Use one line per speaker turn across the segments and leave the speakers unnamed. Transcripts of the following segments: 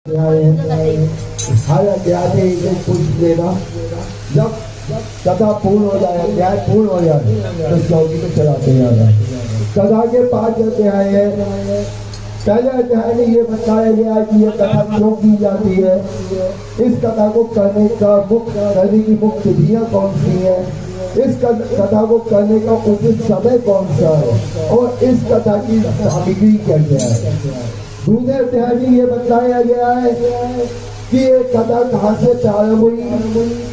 हर अध्याय से एक पूछ लेना। जब कथा पूर्ण हो जाए, अध्याय पूर्ण हो जाए तो चौकी को चलाते जाना। कथा के 5 अध्याय है। पहले अध्याय में ये बताया गया कि ये कथा क्यों की जाती है, इस कथा को करने की मुख्य विधियां कौन सी है, इस कथा को करने का उचित समय कौन सा है और इस कथा की सामग्री क्या है। दूसरे अध्याय में ये बताया गया है कि ये कथा कहाँ से प्रारंभ हुई,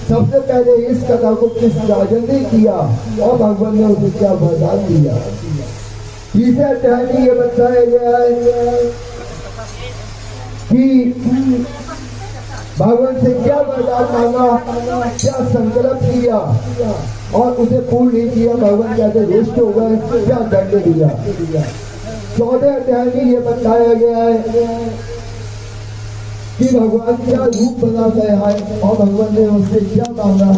सबसे पहले इस कथा को किस राजन ने किया और भगवान ने उसे क्या वरदान दिया। तीसरे अध्याय में ये बताया गया है कि भगवान से क्या वरदान मांगा, क्या संकल्प किया और उसे पूर्ण नहीं किया, भगवान कैसे रुष्ट हो गए, क्या दंड दिया। चौथे अध्याय में ये बताया गया है कि भगवान क्या रूप बना गया है और भगवान ने उससे क्या मांगा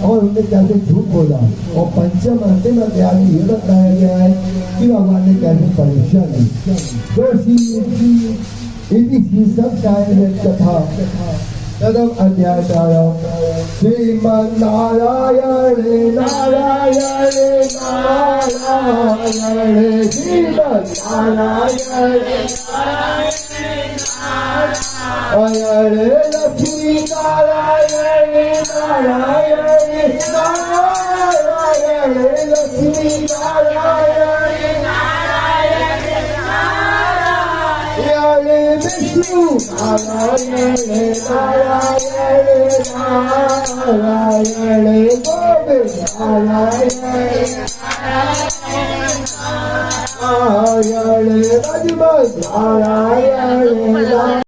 और उन्हें कैसे झूठ बोला। और पंचम अंतिम अध्याय में ये बताया गया है कि भगवान ने कैसे परीक्षा ली। सब कथा प्रथम अध्याय श्रीमन नारायण नारायण नारायण श्रीमन नारायण नारायण लक्ष्मी नारायण नारायण नारायण लक्ष्मी नारायण विष्णु नारायण नारायण नारायण गोविंद नारायण नारायण रजमल नारायण।